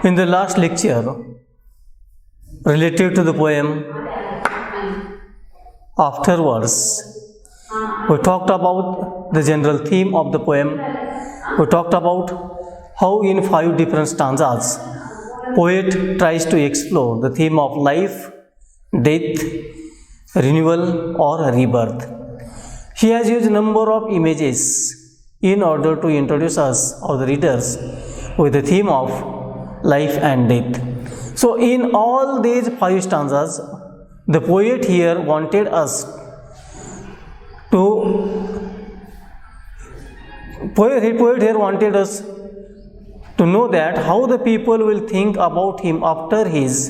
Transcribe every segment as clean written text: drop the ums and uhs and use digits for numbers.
In the last lecture, related to the poem Afterwards, we talked about the general theme of the poem. We talked about how in 5 different stanzas, poet tries to explore the theme of life, death, renewal or rebirth. He has used a number of images in order to introduce us or the readers with the theme of life and death. So in all these 5 stanzas, the poet here wanted us to poet here wanted us to know that how the people will think about him after his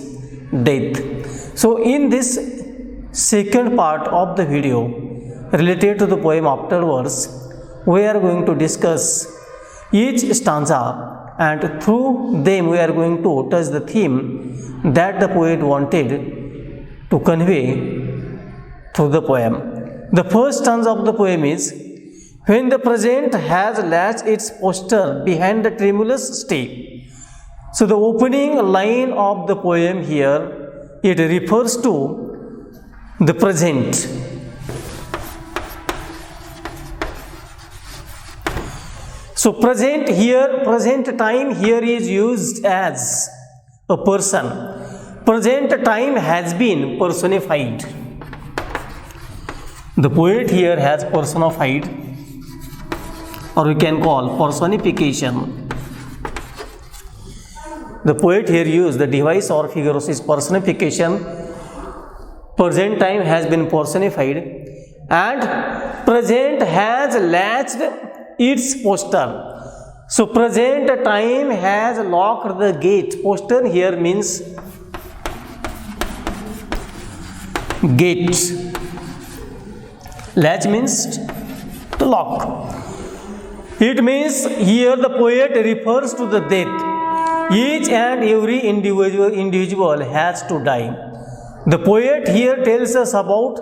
death. So in this second part of the video related to the poem Afterwards, we are going to discuss each stanza, and through them we are going to touch the theme that the poet wanted to convey through the poem. The first stanza of the poem is, when the present has latched its posture behind the tremulous stay. So the opening line of the poem here, it refers to the present. So present time here is used as a person. Present time has been personified. The poet here has personified, or we can call personification. The poet here used the device or figure of his personification. Present time has been personified and present has latched its posture. So present time has locked the gate. Posture here means gate. Latch means to lock. It means here the poet refers to the death. Each and every individual has to die. The poet here tells us about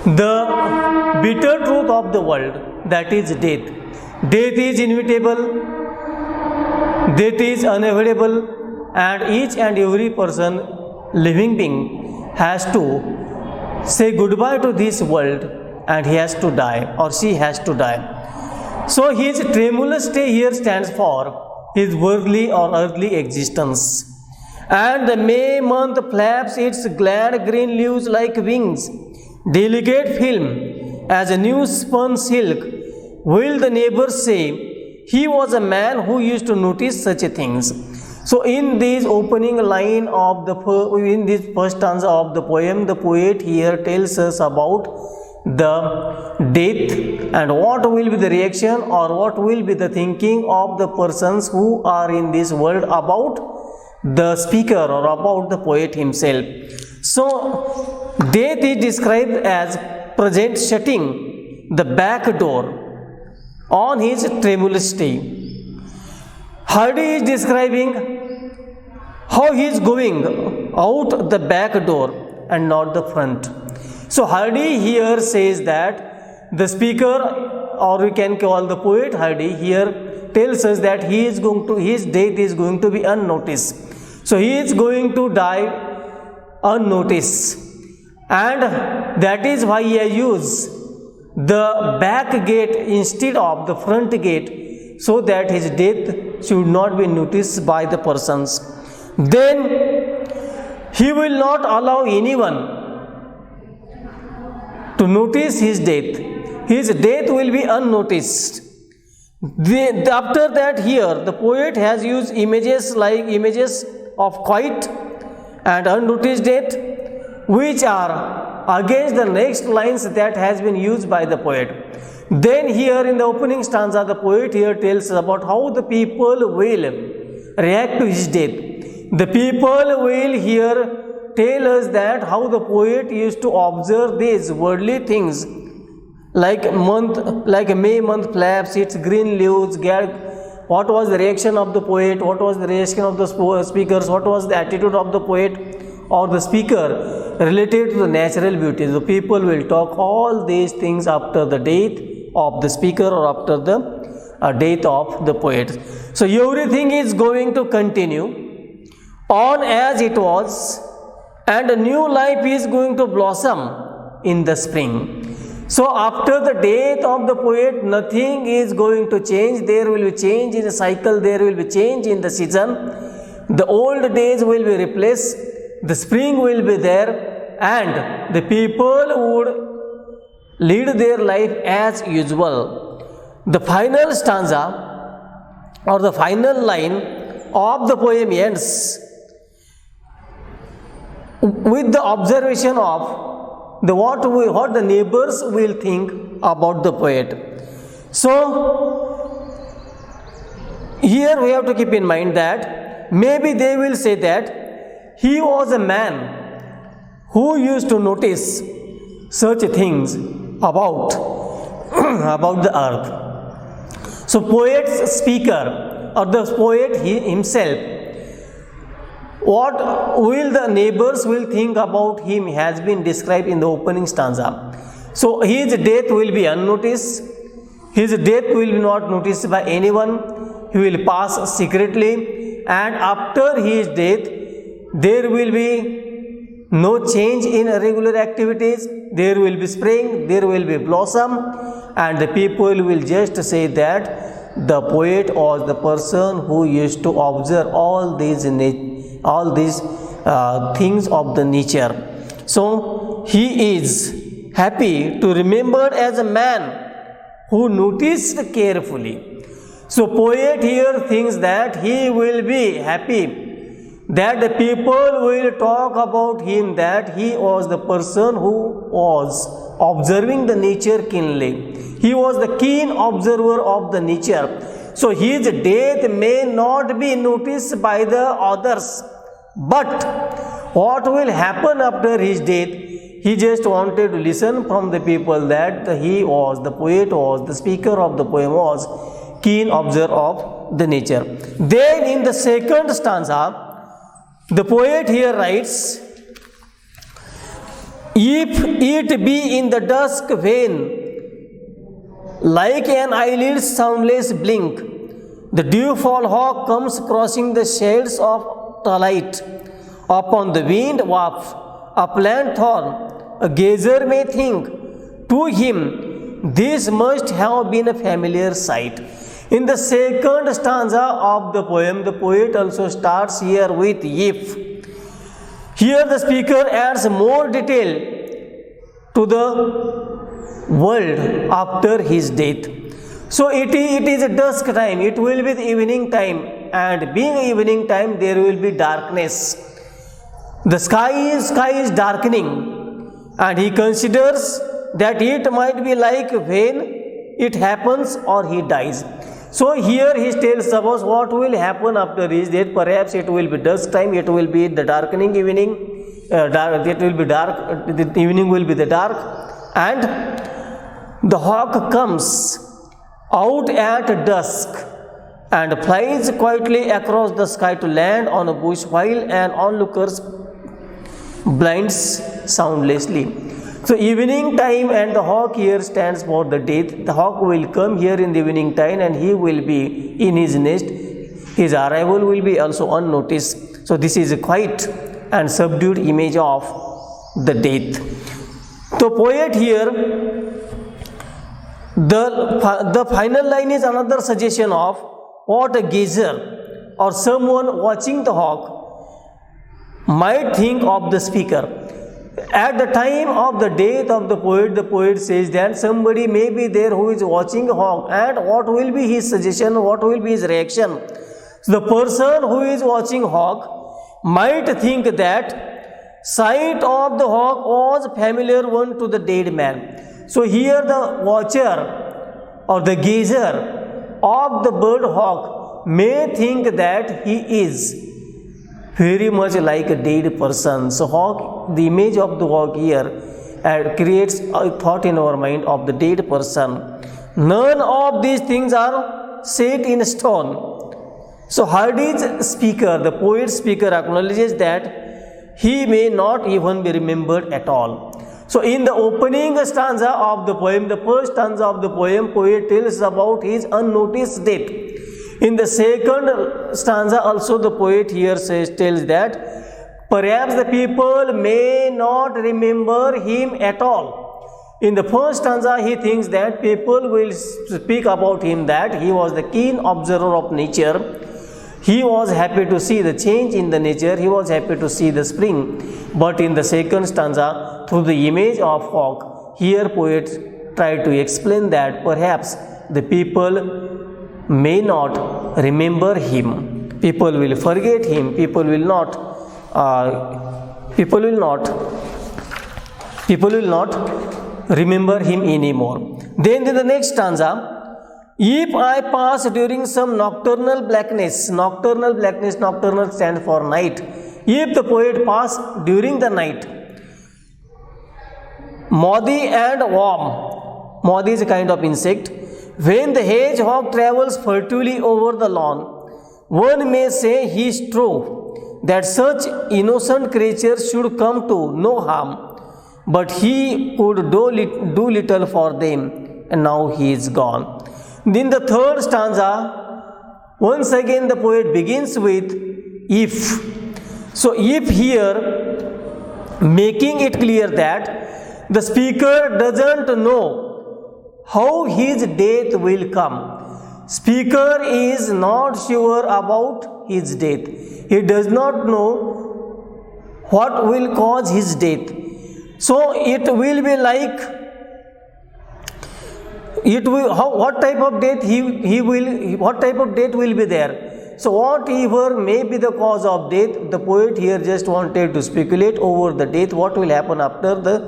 the bitter truth of the world, that is death. Death is inevitable, death is unavoidable, and each and every person, living being, has to say goodbye to this world and he has to die or she has to die. So his tremulous stay here stands for his worldly or earthly existence. And the May month flaps its glad green leaves like wings, delicate film as a new spun silk. Will the neighbors say, he was a man who used to notice such things. So in this opening line of in this first stanza of the poem, the poet here tells us about the death and what will be the reaction or what will be the thinking of the persons who are in this world about the speaker or about the poet himself. So death is described as present shutting the back door on his tremulous stay. Hardy is describing how he is going out the back door and not the front. So Hardy here says that the speaker, or we can call the poet Hardy, here tells us that his death is going to be unnoticed. So he is going to die unnoticed, and that is why he has used the back gate instead of the front gate, so that his death should not be noticed by the persons. Then he will not allow anyone to notice his death. His death will be unnoticed. After that, here the poet has used images like images of quiet and unnoticed death, which are against the next lines that has been used by the poet. Then here in the opening stanza, the poet here tells us about how the people will react to his death. The people will here tell us that how the poet used to observe these worldly things like May month flaps its green leaves. What was the reaction of the poet? What was the reaction of the speakers? What was the attitude of the poet or the speaker related to the natural beauty? The people will talk all these things after the death of the speaker or after the death of the poet. So everything is going to continue on as it was, and a new life is going to blossom in the spring. So after the death of the poet, nothing is going to change. There will be change in the cycle, there will be change in the season. The old days will be replaced, the spring will be there, and the people would lead their life as usual. The final stanza or the final line of the poem ends with the observation of what the neighbors will think about the poet. So here we have to keep in mind that maybe they will say that he was a man who used to notice such things about the earth. So poet's speaker or the poet himself, what will the neighbors will think about him has been described in the opening stanza. So his death will be unnoticed. His death will be not noticed by anyone. He will pass secretly, and after his death there will be no change in regular activities. There will be spring, there will be blossom, and the people will just say that the poet was the person who used to observe all these things of the nature. So he is happy to remember as a man who noticed carefully. So poet here thinks that he will be happy that the people will talk about him, that he was the person who was observing the nature keenly. He was the keen observer of the nature. So his death may not be noticed by the others, but what will happen after his death, he just wanted to listen from the people that he was, the poet was, the speaker of the poem was keen observer of the nature. Then in the second stanza, the poet here writes, if it be in the dusk vain, like an eyelid's soundless blink, the dewfall hawk comes crossing the shades of twilight. Upon the wind wafts upland thorn, a gazer may think, to him this must have been a familiar sight. In the second stanza of the poet also starts here with if. Here the speaker adds more detail to the world after his death. So it is a dusk time, it will be the evening time, and being evening time there will be darkness. The sky is darkening, and he considers that it might be like when it happens or he dies. So here he tells us what will happen after his death. Perhaps it will be dusk time, it will be the darkening evening, it will be dark, the evening will be the dark, and the hawk comes out at dusk and flies quietly across the sky to land on a bush while an onlooker blinds soundlessly. So evening time, and the hawk here stands for the death. The hawk will come here in the evening time and he will be in his nest. His arrival will be also unnoticed. So this is a quiet and subdued image of the death. The poet here, the final line is another suggestion of what a gazer or someone watching the hawk might think of the speaker. At the time of the death of the poet says that somebody may be there who is watching a hawk, and what will be his suggestion, what will be his reaction. So the person who is watching hawk might think that sight of the hawk was familiar one to the dead man. So here the watcher or the gazer of the bird hawk may think that he is very much like a dead person. So hawk, the image of the hawk here creates a thought in our mind of the dead person. None of these things are set in stone. So Hardy's speaker, the poet speaker, acknowledges that he may not even be remembered at all. So in the opening stanza of the poem, the first stanza of the poem, poet tells about his unnoticed death. In the second stanza also the poet here tells that perhaps the people may not remember him at all. In the first stanza he thinks that people will speak about him that he was the keen observer of nature. He was happy to see the change in the nature, he was happy to see the spring. But in the second stanza, through the image of hawk, here poet tried to explain that perhaps the people may not remember him. People will forget him, people will not remember him anymore. Then in the next stanza, if I pass during some nocturnal blackness, nocturnal stands for night. If the poet pass during the night, mothie and worm, mothie is a kind of insect, when the hedgehog travels furtively over the lawn, one may say he is true that such innocent creatures should come to no harm, but he could do little for them, and now he is gone. In the third stanza, once again the poet begins with if. So if here, making it clear that the speaker doesn't know how his death will come. Speaker is not sure about his death. He does not know what will cause his death. So it will be like what type of death will be there. So whatever may be the cause of death, the poet here just wanted to speculate over the death, what will happen after the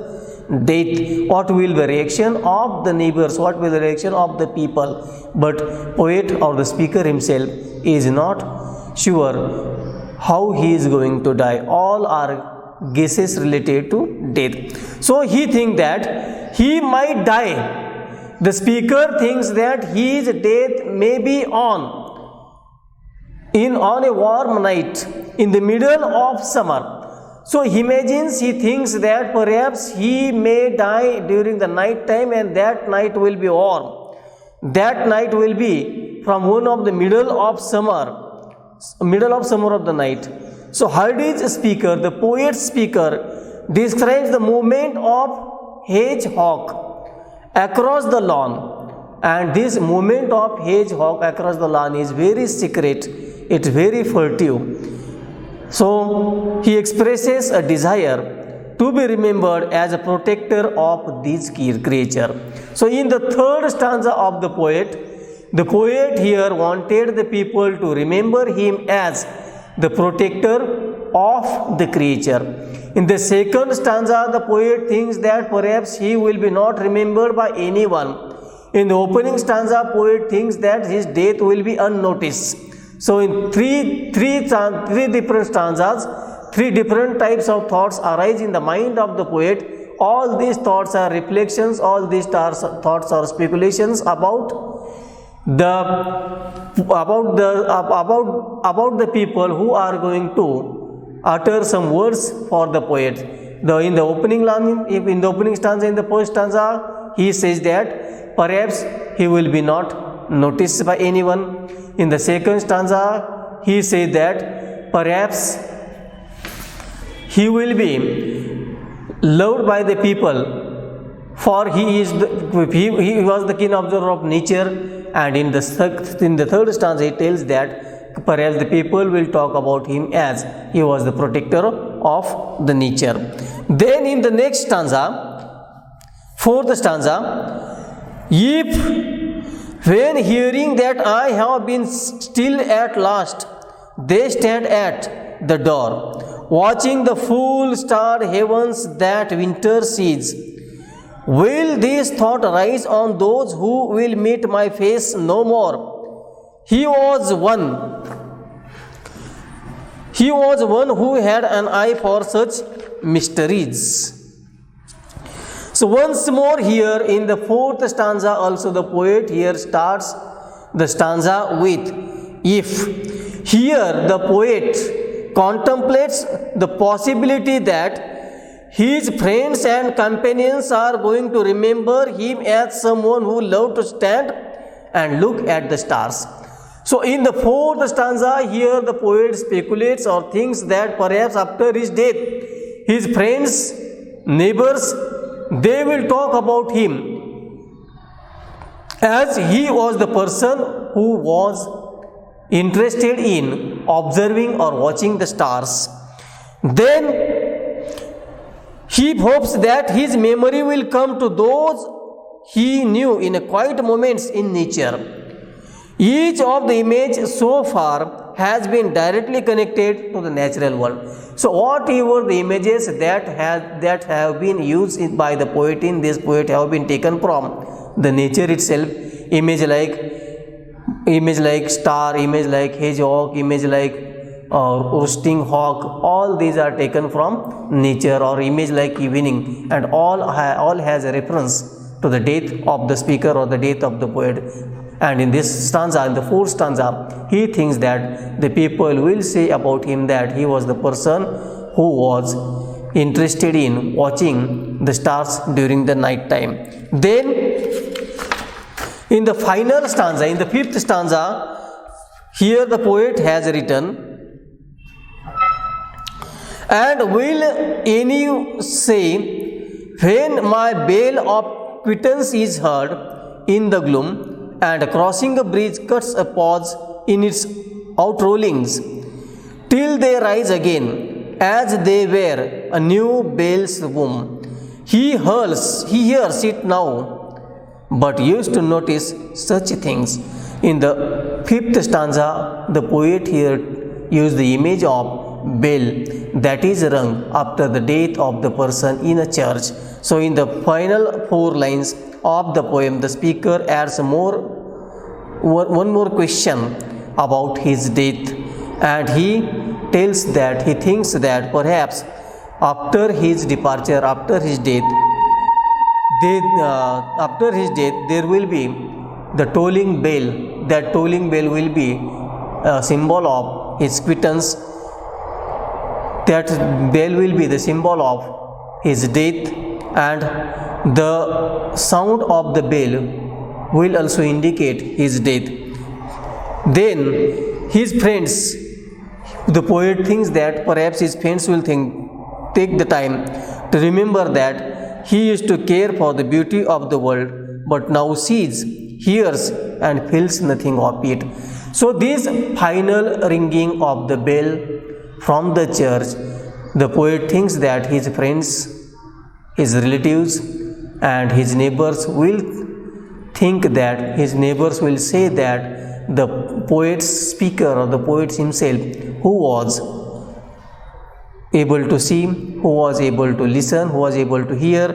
death, what will be the reaction of the neighbors, what will be the reaction of the people. But poet or the speaker himself is not sure how he is going to die. All are guesses related to death. So he thinks that he might die. The speaker thinks that his death may be on a warm night in the middle of summer. So he thinks that perhaps he may die during the night time, and that night will be warm. That night will be from one of the middle of summer of the night. So Hardy's speaker, the poet's speaker, describes the movement of hedgehog across the lawn, and this movement of hedgehog across the lawn is very secret, it's very furtive. So he expresses a desire to be remembered as a protector of this creature. So in the third stanza of the poet here wanted the people to remember him as the protector of the creature. In the second stanza, the poet thinks that perhaps he will be not remembered by anyone. In the opening stanza, poet thinks that his death will be unnoticed. So in three different stanzas, three different types of thoughts arise in the mind of the poet. All these thoughts are reflections, all these thoughts are speculations about the people who are going to utter some words for the poet. In the opening stanza, in the first stanza, he says that perhaps he will be not noticed by anyone. In the second stanza, he says that perhaps he will be loved by the people, for he was the keen observer of nature. And in the third stanza, he tells that perhaps the people will talk about him as he was the protector of the nature. Then in the next stanza, fourth stanza, if when hearing that I have been still at last, they stand at the door, watching the full starred heavens that winter sees, will this thought rise on those who will meet my face no more? He was one who had an eye for such mysteries. So once more here in the fourth stanza also the poet here starts the stanza with if. Here the poet contemplates the possibility that his friends and companions are going to remember him as someone who loved to stand and look at the stars. So in the fourth stanza, here the poet speculates or thinks that perhaps after his death, his friends, neighbors, they will talk about him as he was the person who was interested in observing or watching the stars. Then he hopes that his memory will come to those he knew in a quiet moments in nature. Each of the image so far has been directly connected to the natural world. So whatever the images that have been used by the poet in this poet have been taken from the nature itself. Image like star, image like hedgehog, image like roosting hawk, all these are taken from nature, or image like evening, and all has a reference to the death of the speaker or the death of the poet. And in this stanza, in the fourth stanza, he thinks that the people will say about him that he was the person who was interested in watching the stars during the night time. Then in the final stanza, in the fifth stanza, here the poet has written, and will any say, when my bell of quittance is heard in the gloom, and crossing a bridge cuts a pause in its outrollings, till they rise again, as they were a new bell's boom. He hears it now, but used to notice such things. In the fifth stanza, the poet here used the image of bell that is rung after the death of the person in a church. So in the final four lines of the poem, the speaker adds one more question about his death, and he tells that he thinks that perhaps after his departure, after his death, there will be the tolling bell. That tolling bell will be a symbol of his quittance. That bell will be the symbol of his death, and the sound of the bell will also indicate his death. Then his friends, the poet thinks that perhaps his friends will take the time to remember that he used to care for the beauty of the world, but now sees, hears, and feels nothing of it. So this final ringing of the bell from the church, the poet thinks that his friends, his relatives, and his neighbors will say that the poet's speaker or the poet himself, who was able to see, who was able to listen, who was able to hear,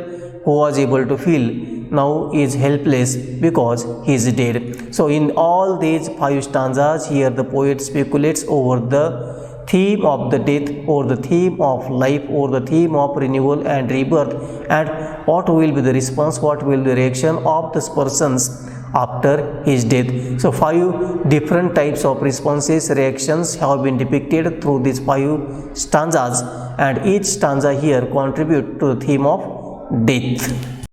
who was able to feel, now is helpless because he is dead. So in all these five stanzas, here the poet speculates over the theme of the death, or the theme of life, or the theme of renewal and rebirth, and what will be the response, what will be the reaction of this person's after his death. So five different types of responses, reactions have been depicted through these five stanzas, and each stanza here contribute to the theme of death.